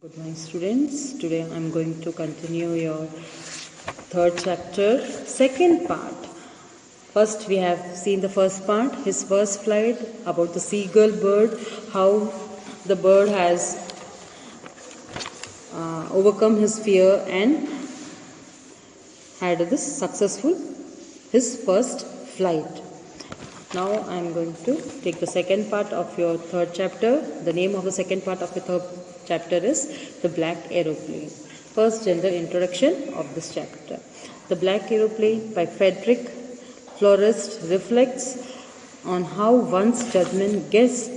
Good morning, students. Today I am going to continue your third chapter, second part. First, we have seen the first part, his first flight, about the seagull bird, how the bird has overcome his fear and had this successful, his first flight. Now I am going to take the second part of your third chapter. The name of the second part of the third chapter is The Black Aeroplane. First general introduction of this chapter. The Black Aeroplane by Frederick Forrest reflects on how one's judgment gets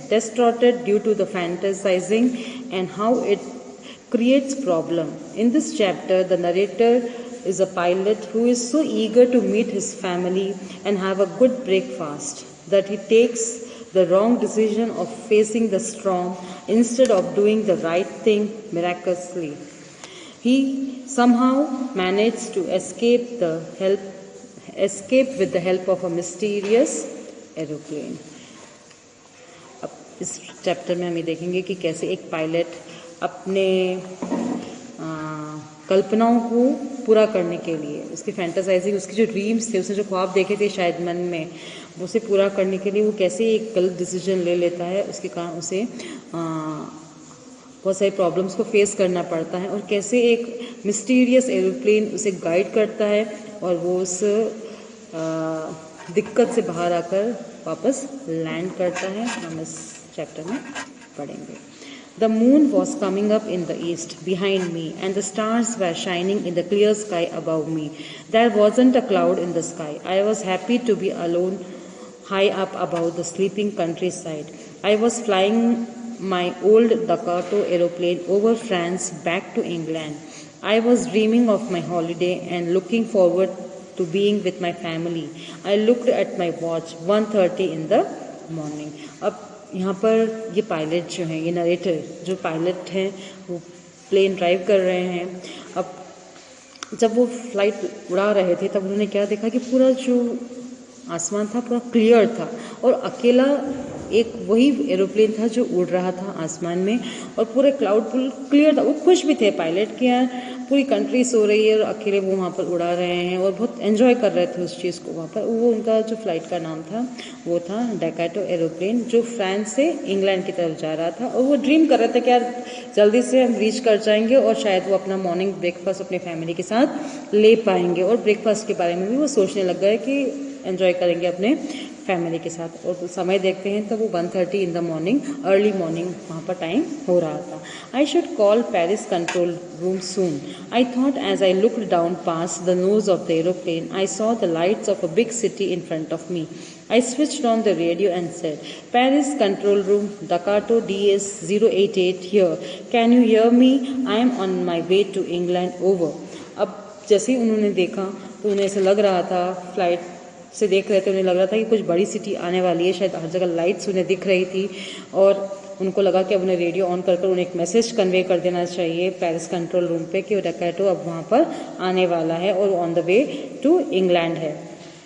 distorted due to the fantasizing and how it creates problem. In this chapter, the narrator is a pilot who is so eager to meet his family and have a good breakfast that he takes the wrong decision of facing the storm instead of doing the right thing miraculously. He somehow managed to escape with the help of a mysterious aeroplane. अब इस chapter में हम ये देखेंगे कि कैसे एक pilot अपने कल्पनाओं को पूरा करने के लिए, उसकी फैंटासाइजिंग, उसकी जो ड्रीम्स थे, उसने जो ख्वाब देखे थे शायद मन में, वो उसे पूरा करने के लिए वो कैसे एक गलत डिसीजन ले लेता है, उसके कारण उसे बहुत सारी प्रॉब्लम्स को फेस करना पड़ता है, और कैसे एक मिस्टीरियस एरोप्लेन उसे गाइड करता है और वो उस दिक्कत से बाहर आकर वापस लैंड करता है, हम इस चैप्टर में पढ़ेंगे. The moon was coming up in the east behind me, and the stars were shining in the clear sky above me. There wasn't a cloud in the sky. I was happy to be alone high up above the sleeping countryside. I was flying my old Dakota aeroplane over France back to England. I was dreaming of my holiday and looking forward to being with my family. I looked at my watch, 1:30 in the morning. अब यहाँ पर ये pilot जो हैं, ये narrator जो pilot हैं, वो प्लेन ड्राइव कर रहे हैं. अब जब वो फ्लाइट उड़ा रहे थे तब उन्होंने क्या देखा कि पूरा जो आसमान था पूरा क्लियर था और अकेला एक वही एरोप्लेन था जो उड़ रहा था आसमान में, और पूरे क्लाउड फुल क्लियर था. वो खुश भी थे पायलट कि यार पूरी कंट्री सो रही है और अकेले वो वहाँ पर उड़ा रहे हैं, और बहुत एंजॉय कर रहे थे उस चीज़ को वहाँ पर. वो उनका जो फ्लाइट का नाम था वो था डेकाटो एरोप्लेन, जो फ्रांस से इंग्लैंड की तरफ जा रहा था, और वो ड्रीम कर रहे थे कि यार जल्दी से हम रीच कर जाएंगे और शायद वो अपना मॉर्निंग ब्रेकफास्ट अपनी फैमिली के साथ ले पाएंगे, और ब्रेकफास्ट के बारे में भी वो सोचने लग गए कि एंजॉय करेंगे अपने फैमिली के साथ. और समय देखते हैं तो वो 1:30 in the morning, early morning वहाँ पर टाइम हो रहा था. I should call Paris control room soon, I thought as I looked down past the nose of the aeroplane. I saw the lights of a big city in front of me. I switched on the radio and said, Paris control room, Dakota DS 088 here. Can you hear me? I am on my way to England. Over. अब जैसे ही उन्होंने देखा तो उन्हें ऐसा लग रहा था, फ्लाइट से देख रहे थे, उन्हें लग रहा था कि कुछ बड़ी सिटी आने वाली है, शायद हर जगह लाइट्स उन्हें दिख रही थी, और उनको लगा कि अब उन्हें रेडियो ऑन कर उन्हें एक मैसेज कन्वे कर देना चाहिए पेरिस कंट्रोल रूम पे कि डकैटो अब वहाँ पर आने वाला है और on the way to England है.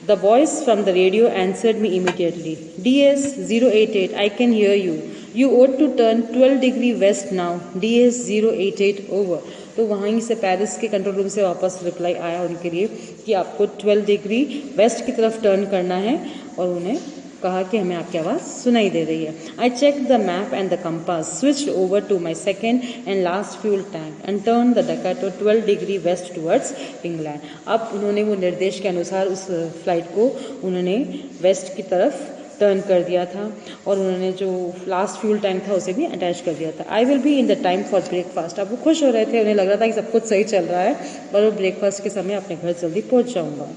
The voice from the radio answered me immediately. DS 088, I can hear you. You ought to turn 12° west now. DS 088 over. तो वहीं से पेरिस के कंट्रोल रूम से वापस रिप्लाई आया उनके लिए कि आपको 12° वेस्ट की तरफ टर्न करना है, और उन्हें कहा कि हमें आपकी आवाज़ सुनाई दे रही है. I check the map and the compass, switch over to my second and last fuel tank and turn the Dakota 12° west towards England. अब उन्होंने वो निर्देश के अनुसार उस फ्लाइट को उन्होंने वेस्ट की तरफ टर्न कर दिया था, और उन्होंने जो लास्ट फ्यूल टैंक था उसे भी अटैच कर दिया था. I will be in the time for breakfast. अब वो खुश हो रहे थे, उन्हें लग रहा था कि सब कुछ सही चल रहा है और वो ब्रेकफास्ट के समय अपने घर जल्दी पहुंच जाऊंगा.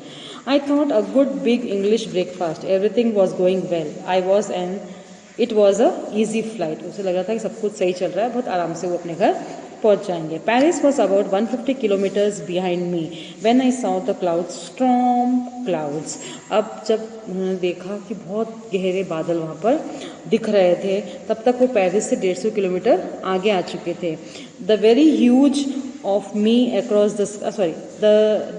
I thought a good big English breakfast. Everything was going well. It was a easy flight. उसे लग रहा था कि सब कुछ सही चल रहा है, बहुत आराम से वो अपने घर पहुंच जाएंगे. Paris was about 150 kilometers behind me when I saw the clouds, storm clouds. अब जब उन्होंने देखा कि बहुत गहरे बादल वहाँ पर दिख रहे थे, तब तक वो पेरिस से 150 किलोमीटर आगे आ चुके थे. The very huge of me across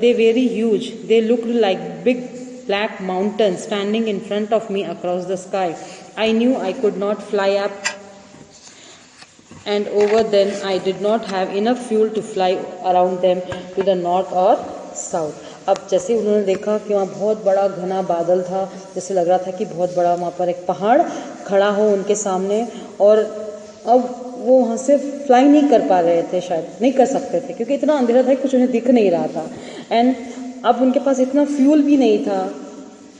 they very huge. They looked like big black mountains standing in front of me across the sky. I knew I could not fly up and over then I did not have enough fuel to fly around them to the north or south. अब जैसे उन्होंने देखा कि वहाँ बहुत बड़ा घना बादल था, जैसे लग रहा था कि बहुत बड़ा वहाँ पर एक पहाड़ खड़ा हो उनके सामने, और अब वो वहाँ से फ्लाई नहीं कर पा रहे थे, शायद नहीं कर सकते थे क्योंकि इतना अंधेरा था कि कुछ उन्हें दिख नहीं रहा था। एंड अब उनके पास इतना फ्यूल भी नहीं था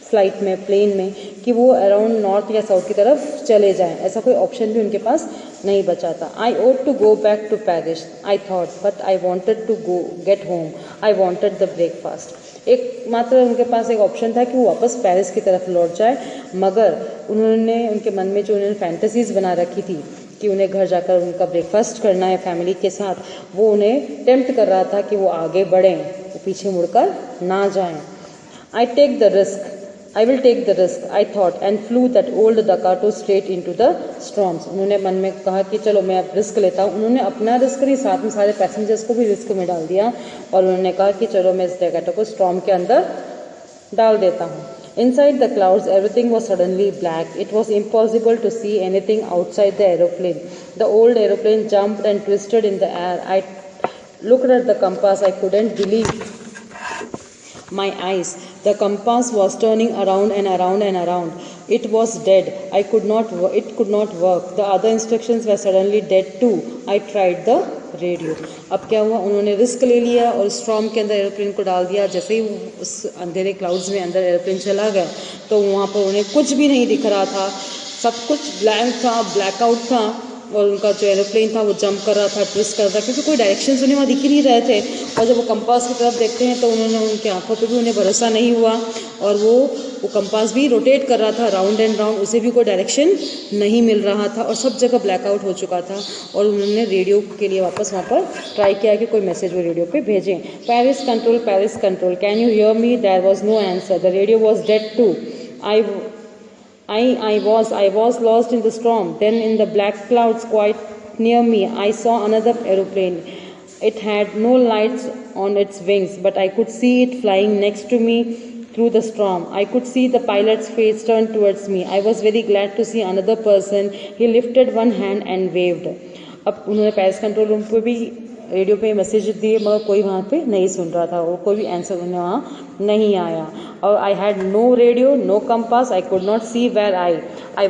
फ्लाइट में, प्लेन में, कि वो अराउंड नॉर्थ या साउथ की तरफ चले जाएं, ऐसा कोई ऑप्शन भी उनके पास नहीं बचा था। I ought to go back to Paris I thought, but I wanted to go get home, I wanted the breakfast. एक मात्र उनके पास एक ऑप्शन था कि वो वापस पेरिस की तरफ लौट जाए, मगर उन्होंने उनके मन में जो उन्होंने फैंटेसीज बना रखी थी कि उन्हें घर जाकर उनका ब्रेकफास्ट करना है फैमिली के साथ, वो उन्हें टेम्प्ट कर रहा था कि वो आगे बढ़ें, वो पीछे मुड़कर ना जाएं। I take the risk, I will take the risk, I thought, and flew that old Ducato straight into the storms. उन्होंने मन में कहा कि चलो मैं अब रिस्क लेता हूँ। उन्होंने अपना रिस्क नहीं, साथ में सारे पैसेंजर्स को भी रिस्क में डाल दिया, और उन्होंने कहा कि चलो मैं इस Ducato को स्टॉर्म के अंदर डाल देता हूँ। Inside the clouds, everything was suddenly black. It was impossible to see anything outside the aeroplane. The old aeroplane jumped and twisted in the air. I looked at the compass. I couldn't believe my eyes. The compass was turning around and around and around. It was dead. It could not work. The other instructions were suddenly dead too. I tried the radio. अब क्या हुआ, उन्होंने risk ले लिया और storm के अंदर aeroplane को डाल दिया। जैसे ही उस अंधेरे क्लाउड्स में अंदर एरोप्लेन चला गया तो वहाँ पर उन्हें कुछ भी नहीं दिख रहा था, सब कुछ ब्लैंक था, ब्लैकआउट था, और उनका जो एरोप्लेन था वो जंप कर रहा था, ट्विस्ट कर रहा था, क्योंकि कोई डायरेक्शंस उन्हें वहाँ दिख ही नहीं रहे थे। और जब वो कंपास की तरफ देखते हैं तो उन्होंने, उनकी आंखों पे भी उन्हें भरोसा नहीं हुआ, और वो कंपास भी रोटेट कर रहा था राउंड एंड राउंड, उसे भी कोई डायरेक्शन नहीं मिल रहा था, और सब जगह ब्लैकआउट हो चुका था। और उन्होंने रेडियो के लिए वापस वहाँ पर ट्राई किया कि कोई मैसेज वो रेडियो पे भेजें। Paris control, can you hear me? There was no answer. The radio was dead too. I was lost in the storm. Then in the black clouds quite near me, I saw another aeroplane. It had no lights on its wings, but I could see it flying next to me through the storm. I could see the pilot's face turned towards me. I was very glad to see another person. He lifted one hand and waved. अब उन्होंने Paris control room पे भी radio पे message दिए, मगर कोई वहाँ पे नहीं सुन रहा था, और कोई भी आंसर उन्हें वहाँ नहीं आया। और I had no radio, no compass, I could not see where I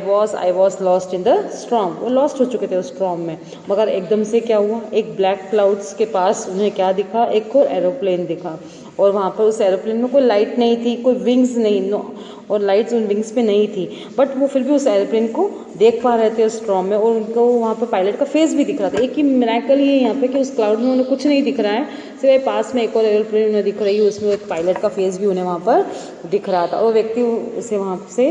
was lost in the storm. वो लॉस्ट हो चुके थे उस स्टॉर्म में। मगर एकदम से क्या हुआ, एक ब्लैक क्लाउड्स के पास उन्हें क्या दिखा, एक और एरोप्लेन दिखा, और वहाँ पर उस एरोप्लेन में कोई लाइट नहीं थी, कोई विंग्स नहीं, और लाइट्स उन विंग्स पे नहीं थी, बट वो फिर भी उस एरोप्लेन को देख पा रहे थे उस स्टॉर्म में, और उनको वहाँ पर पायलट का फेस भी दिख रहा था। एक ही मिरेकल ही है यहाँ पे कि उस क्लाउड में उन्हें कुछ नहीं दिख रहा है, सिर्फ पास में एक और एरोप्लेन उन्हें दिख रही है, उसमें एक पायलट का फेस भी उन्हें वहाँ पर दिख रहा था, और व्यक्ति उसे वहाँ से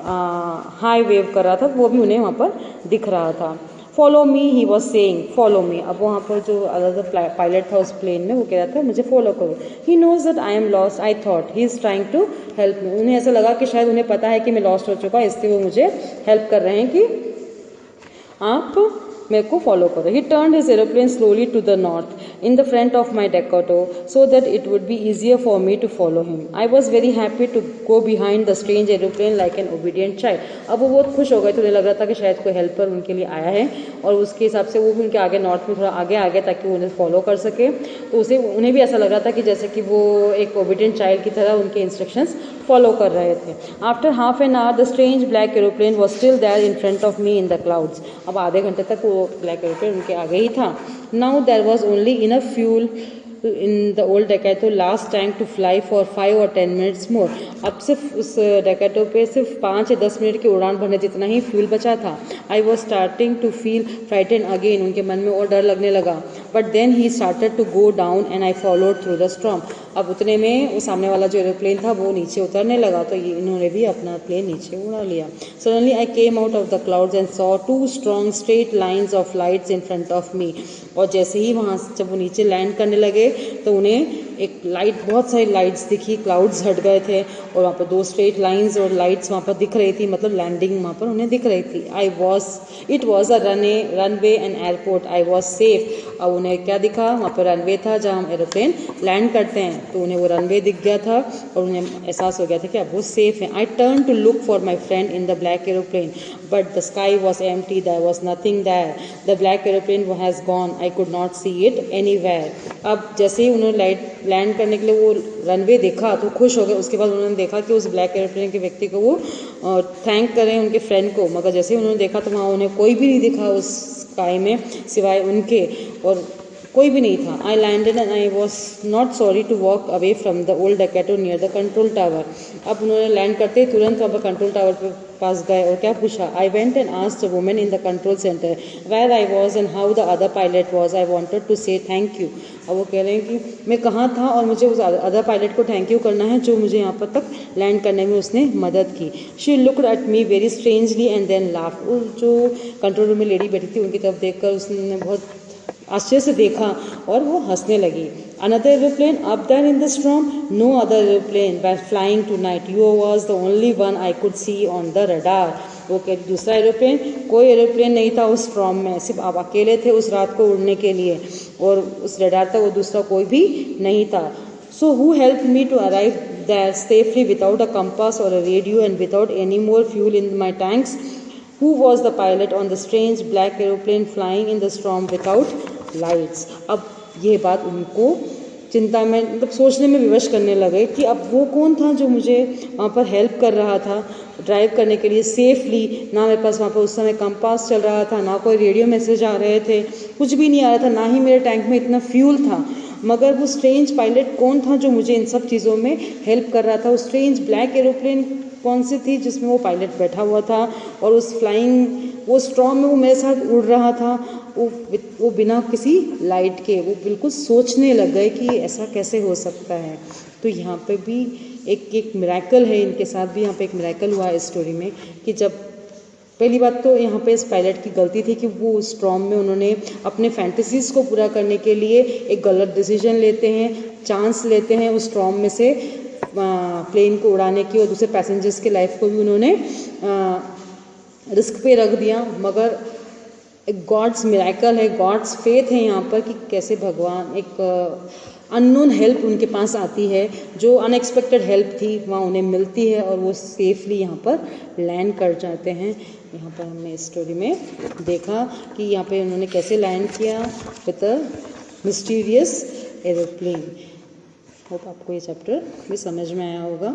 हाई वेव कर रहा था, वो भी उन्हें वहाँ पर दिख रहा था। Follow me, he was saying, follow me. अब वहाँ पर जो अदर पायलट था उस प्लेन में, वो कह रहा था मुझे फॉलो करो। He knows that I am lost, I thought he is trying to help me. उन्हें ऐसा लगा कि शायद उन्हें पता है कि मैं लॉस्ट हो चुका, इसलिए वो मुझे हेल्प कर रहे हैं कि आप मेरे को फॉलो करो। He turned his aeroplane slowly to the north in the front of my Dakota so that it would be easier for me to follow him. I was very happy to go behind the strange aeroplane like an obedient child. अब वो बहुत खुश हो गए थे, उन्हें लग रहा था कि शायद कोई हेल्पर उनके लिए आया है, और उसके हिसाब से वो भी उनके आगे नॉर्थ में थोड़ा आगे आ गया ताकि वो उन्हें फॉलो कर सके। तो उन्हें भी ऐसा लग रहा था कि जैसे कि वो एक ओबीडियंट चाइल्ड की तरह उनके इंस्ट्रक्शंस फॉलो कर रहे थे। After half an hour the strange black aeroplane was still there in front of me in the clouds. अब आधे घंटे तक वो ब्लैक एरोप्लेन उनके आगे ही था। Now there was only enough fuel in the old Ducato last tank to fly for 5 or 10 minutes more. अब सिर्फ उस Ducato पे सिर्फ 5 या 10 मिनट की उड़ान भरने जितना ही फ्यूल बचा था. I was starting to feel frightened again. उनके मन में और डर लगने लगा. But then he started to go down and I followed through the storm. अब उतने में वो सामने वाला जो एरोप्लेन था वो नीचे उतरने लगा, तो ये इन्होंने भी अपना प्लेन नीचे उड़ा लिया. Suddenly I came out of the clouds and saw 2 strong straight lines of lights in front of me. और जैसे ही वहाँ जब वो नीचे लैंड करने लगे तो उन्हें एक लाइट, बहुत सारी लाइट्स दिखी, क्लाउड्स हट गए थे और वहाँ पर 2 स्ट्रेट लाइंस और लाइट्स वहाँ पर दिख रही थी, मतलब लैंडिंग वहाँ पर उन्हें दिख रही थी. It was a runway and airport. I was safe. अब उन्हें क्या दिखा, वहाँ पर रनवे था जहाँ हम एरोप्लेन लैंड करते हैं, तो उन्हें वो रनवे दिख गया था और उन्हें एहसास हो गया था कि अब वो सेफ है. I turn to look for my friend in the black aeroplane but the sky was empty, there was nothing there. The black aeroplane has gone, I could not see it anywhere. अब जैसे ही उन्होंने land करने के लिए वो runway देखा तो खुश हो गए. उसके बाद उन्होंने देखा कि उस ब्लैक एरोप्लेन के व्यक्ति को वो थैंक करें उनके फ्रेंड को, मगर जैसे ही उन्होंने देखा तो वहाँ उन्हें कोई भी नहीं दिखा उस स्काई में सिवाय उनके, और कोई भी नहीं था. I landed and I was not sorry to walk away from the old Dakota near the control tower. अब उन्होंने लैंड करते ही तुरंत वहाँ पर कंट्रोल टावर पे पास गए और क्या पूछा. I went and asked the woman in the control centre where I was and how the other pilot was. I wanted to say thank you. अब वो कह रहे हैं कि मैं कहाँ था और मुझे उस अदर पायलट को थैंक यू करना है जो मुझे यहाँ पर तक लैंड करने में उसने मदद की. She looked at me very strangely and then laughed. वो जो कंट्रोल रूम में लेडी बैठी थी उनकी तरफ देखकर उसने बहुत आश्चर्य से देखा और वो हंसने लगी. Another aeroplane up there in the storm? No other aeroplane were flying tonight. You was the only one I could see on the radar. वो कह दूसरा एरोप्लेन, कोई एरोप्लेन नहीं था उस स्टॉर्म में, सिर्फ आप अकेले थे उस रात को उड़ने के लिए, और उस रडार तक वो दूसरा कोई भी नहीं था. So who helped me to arrive there safely without a compass or a radio and without any more fuel in my tanks? Who was the pilot on the strange black aeroplane flying in the storm without lights? अब ये बात उनको चिंता में मतलब सोचने में विवश करने लगे कि अब वो कौन था जो मुझे वहाँ पर हेल्प कर रहा था ड्राइव करने के लिए सेफली. ना मेरे पास वहाँ पर उस समय कंपास चल रहा था, ना कोई रेडियो मैसेज आ रहे थे, कुछ भी नहीं आ रहा था, ना ही मेरे टैंक में इतना फ्यूल था, मगर वो स्ट्रेंज पायलट कौन था जो मुझे इन सब चीज़ों में हेल्प कर रहा था. उस स्ट्रेंज ब्लैक एरोप्लेन कौन सी थी जिसमें वो पायलट बैठा हुआ था और उस फ्लाइंग वो स्टॉर्म में वो मेरे साथ उड़ रहा था, वो बिना किसी लाइट के. वो बिल्कुल सोचने लग गए कि ऐसा कैसे हो सकता है. तो यहाँ पे भी एक मिरेकल है, इनके साथ भी यहाँ पे एक मिरेकल हुआ है इस स्टोरी में कि जब पहली बात तो यहाँ पे इस पायलट की गलती थी कि वो स्टॉर्म में उन्होंने अपने फैंटेसीज को पूरा करने के लिए एक गलत डिसीजन लेते हैं, चांस लेते हैं उस स्टॉर्म में से प्लेन को उड़ाने की, और दूसरे पैसेंजर्स के लाइफ को भी उन्होंने रिस्क पे रख दिया. मगर एक गॉड्स मिरेकल है, गॉड्स फेथ है यहाँ पर कि कैसे भगवान एक अननोन हेल्प उनके पास आती है, जो अनएक्सपेक्टेड हेल्प थी वहाँ उन्हें मिलती है और वो सेफली यहाँ पर लैंड कर जाते हैं. यहाँ पर हमने इस स्टोरी में देखा कि यहाँ पे उन्होंने कैसे लैंड किया with a mysterious aeroplane. Hope आपको ये चैप्टर भी समझ में आया होगा.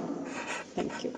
Thank you.